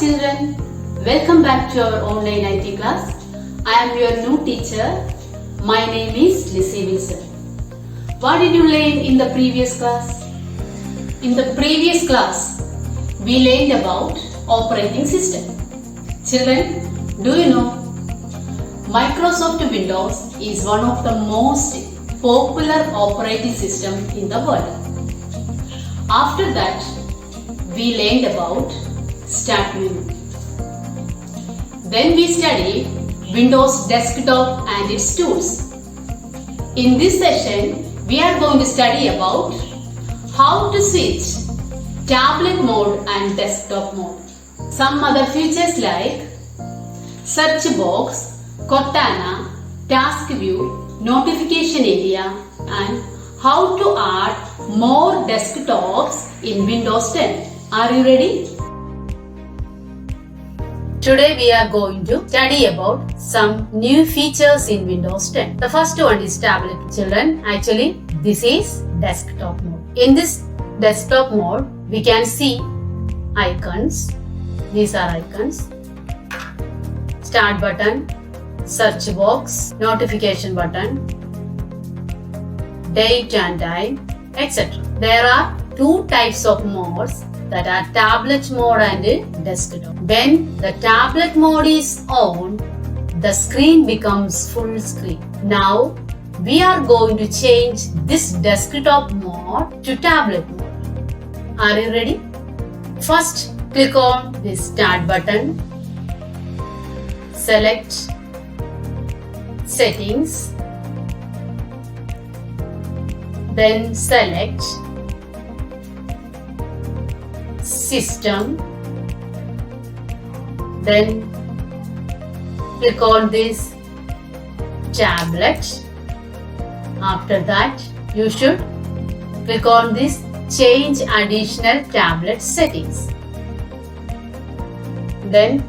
children, welcome back to our online IT class. I am your new teacher. My name is Lizzie Wilson. What did you learn in the previous class? In the previous class, we learned about operating system. Children, do you know Microsoft Windows is one of the most popular operating system in the world. After that, we learned about Start menu. Then we studied Windows Desktop and its tools. In this session, we are going to study about how to switch tablet mode and desktop mode. Some other features like search box, Cortana, task view, notification area, and how to add more desktops in Windows 10. Are you ready? Today we are going to study about some new features in Windows 10. The first one is tablet. Children, actually this is desktop mode. In this desktop mode, we can see icons. These are icons. Start button, search box, notification button, date and time, etc. There are two types of modes, that are tablet mode and desktop. When the tablet mode is on, the screen becomes full screen. Now we are going to change this desktop mode to tablet mode. Are you ready? First, click on this start button, select settings, then select system, then click on this tablet. After that, you should click on this change additional tablet settings. Then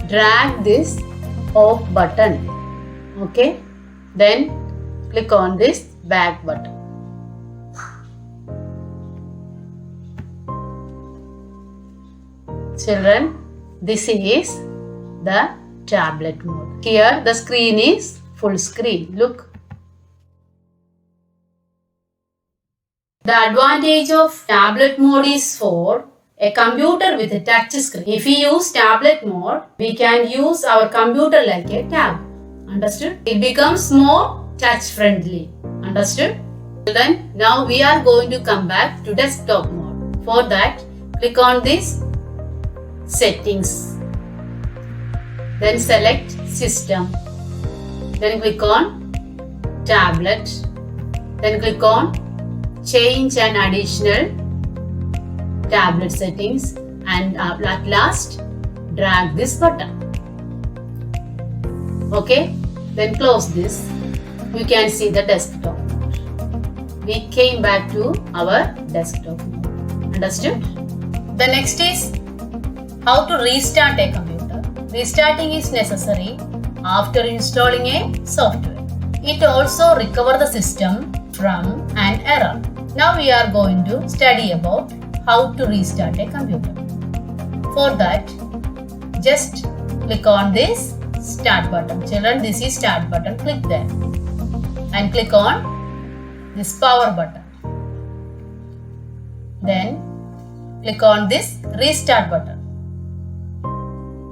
drag this off button. Okay. Then click on this back button. Children, this is the tablet mode. Here the screen is full screen. Look. The advantage of tablet mode is for a computer with a touch screen. If we use tablet mode, we can use our computer like a tab. Understood? It becomes more touch friendly. Understood? Then now we are going to come back to desktop mode. For that, click on this settings, then select system, then click on tablet, then click on change and additional tablet settings, and at last drag this button. Okay, then close this. You can see the desktop. We came back to our desktop. Understood? The next is how to restart a computer. Restarting is necessary after installing a software. It also recovers the system from an error. Now we are going to study about how to restart a computer. For that, just click on this start button. Children, this is start button. Click there and click on this power button. Then click on this restart button.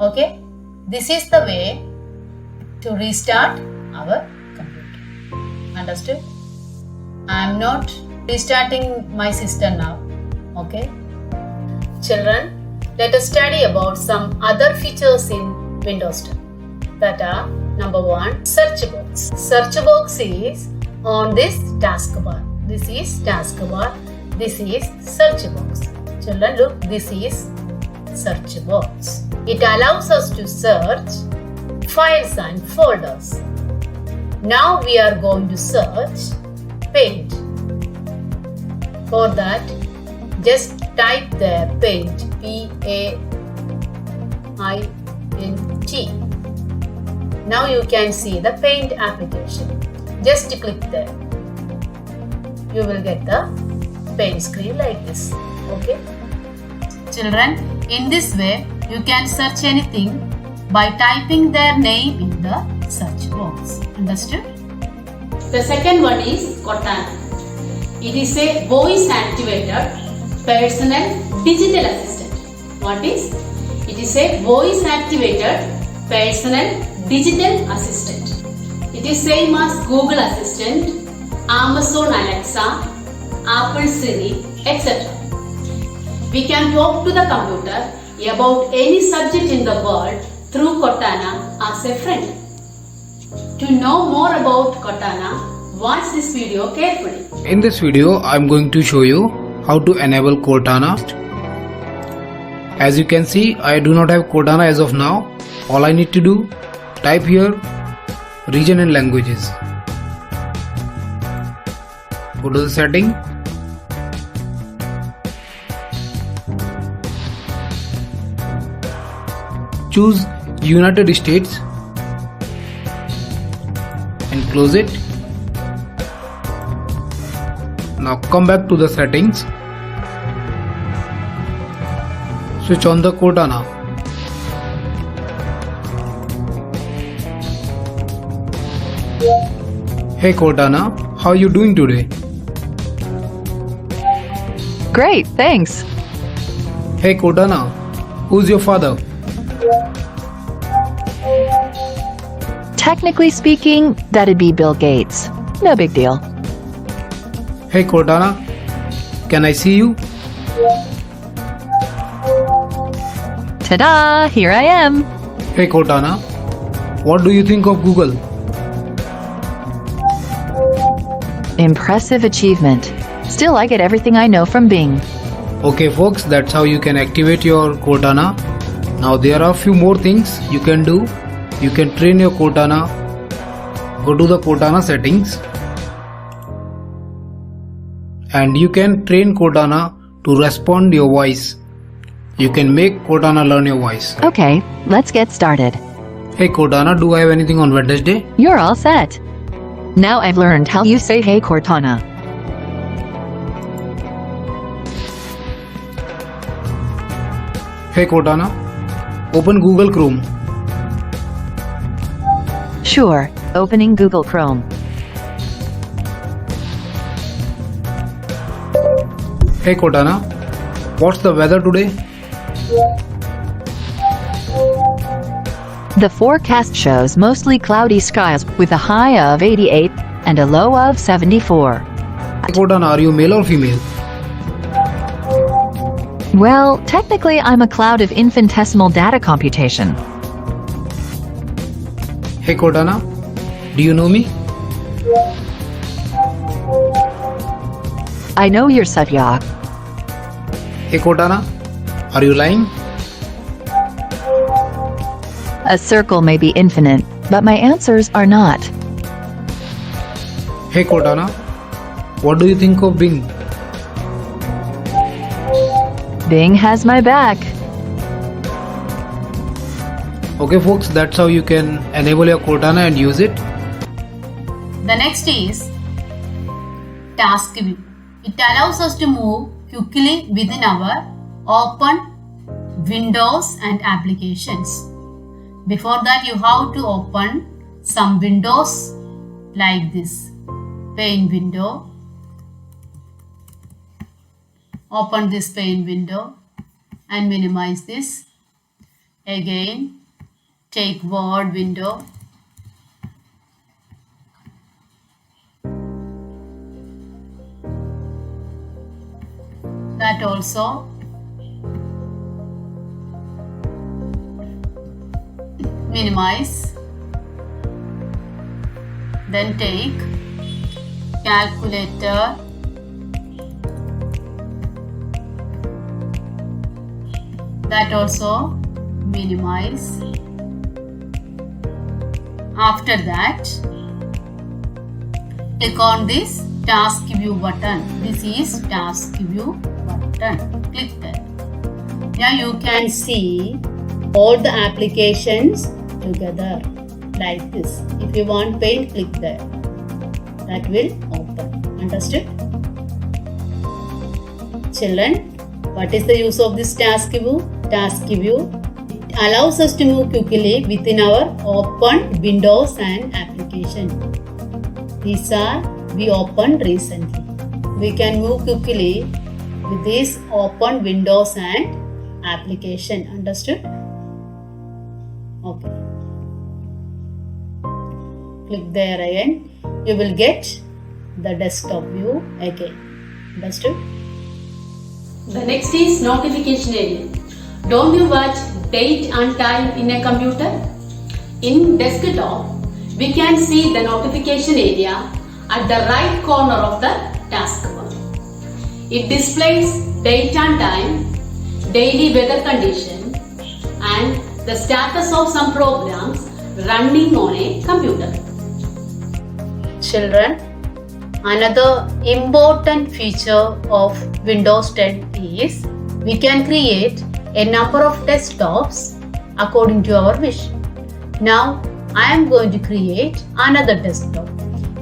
Okay, this is the way to restart our computer. Understood? I am not restarting my system now. Okay. Children, let us study about some other features in Windows 10. That are number 1, search box. Search box is on this taskbar. This is taskbar. This is search box. Children, look, this is search box. It allows us to search files and folders. Now we are going to search Paint. For that, just type there Paint, P-A-I-N-T. Now you can see the Paint application. Just click there. You will get the Paint screen like this. Okay. Children, in this way You can search anything by typing their name in the search box. Understood? The second one is Cortana. It is a voice activated personal digital assistant. What is? It is a voice activated personal digital assistant. It is same as Google Assistant, Amazon Alexa, Apple Siri, etc. We can talk to the computer about any subject in the world through Cortana as a friend. To know more about Cortana, watch this video carefully. In this video, I am going to show you how to enable Cortana. As you can see, I do not have Cortana as of now. All I need to do, type here region and languages. Go to the setting. Choose United States and close it. Now come back to the settings. Switch on the Cortana. Hey Cortana, how are you doing today? Great, thanks. Hey Cortana, who's your father? Technically speaking, that'd be Bill Gates. No big deal. Hey Cortana, can I see you? Ta-da! Here I am. Hey Cortana, what do you think of Google? Impressive achievement. Still, I get everything I know from Bing. Okay folks, that's how you can activate your Cortana. Now there are a few more things you can do. You can train your Cortana. Go to the Cortana settings. And you can train Cortana to respond your voice. You can make Cortana learn your voice. Okay, let's get started. Hey Cortana, do I have anything on Wednesday? You're all set. Now I've learned how you say hey Cortana. Hey Cortana, open Google Chrome. Sure, opening Google Chrome. Hey Cortana, what's the weather today? The forecast shows mostly cloudy skies with a high of 88 and a low of 74. Hey Cortana, are you male or female? Well, technically I'm a cloud of infinitesimal data computation. Hey Cortana, do you know me? I know you're Satya. Hey Cortana, are you lying? A circle may be infinite, but my answers are not. Hey Cortana, what do you think of Bing? Bing has my back. Okay folks, that's how you can enable your Cortana and use it. The next is Task View. It allows us to move quickly within our open windows and applications. Before that, you have to open some windows like this. Pane window. Open this pane window and minimize this. Again, take Word window. That also. Minimize. Then take calculator. That also minimize. After that, click on this Task View button. This is Task View button. Click that. Now you can see all the applications together like this. If you want Paint, click there. That will open. Understood? Children, what is the use of this Task View? Task View It allows us to move quickly within our open windows and application. These are we opened recently. We can move quickly with these open windows and application. Understood? Okay. Click there again. You will get the desktop view again. Understood? The next is notification area. Don't you watch date and time in a computer? In desktop, we can see the notification area at the right corner of the taskbar. It displays date and time, daily weather condition, and the status of some programs running on a computer. Children, another important feature of Windows 10 is we can create a number of desktops according to our wish. Now I am going to create another desktop.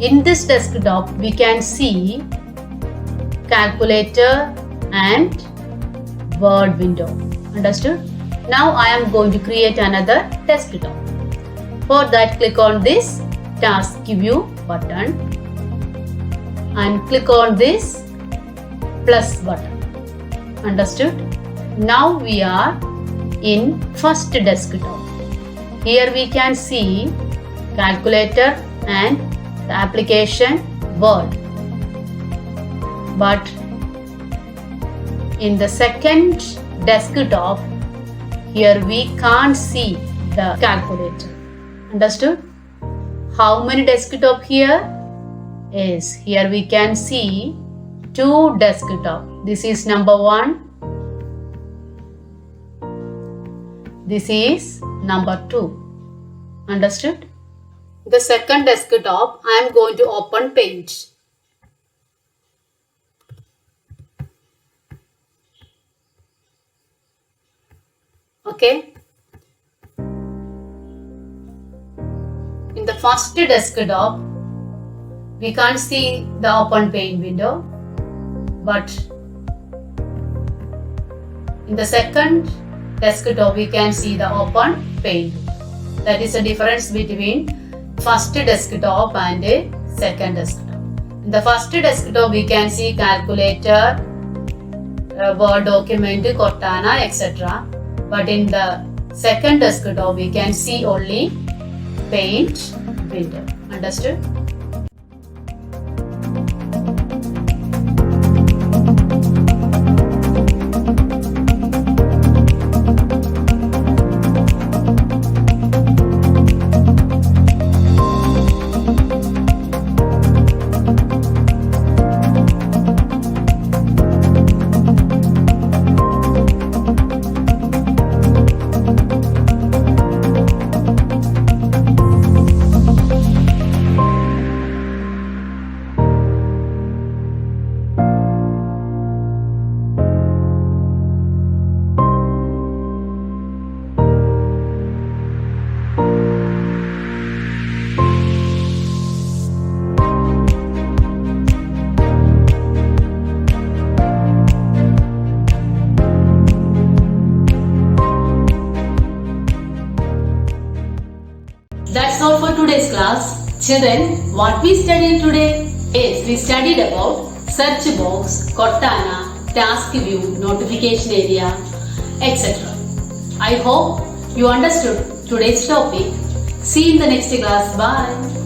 In this desktop we can see calculator and Word window. Understood? Now I am going to create another desktop. For that, click on this task view button and click on this plus button. Understood? Now we are in first desktop. Here we can see calculator and the application Word. But in the second desktop, here we can't see the calculator. Understood? How many desktop here? Yes, here we can see 2 desktop. This is number 1. This is number 2. Understood? The second desktop, I am going to open Paint. Okay. In the first desktop, we can't see the open Paint window, but in the second desktop we can see the open Paint. That is the difference between first desktop and a second desktop. In the first desktop we can see calculator, Word document, Cortana, etc. But in the second desktop we can see only Paint window. Understood? That's all for today's class. Children, what we studied today is we studied about search box, Cortana, task view, notification area, etc. I hope you understood today's topic. See you in the next class. Bye.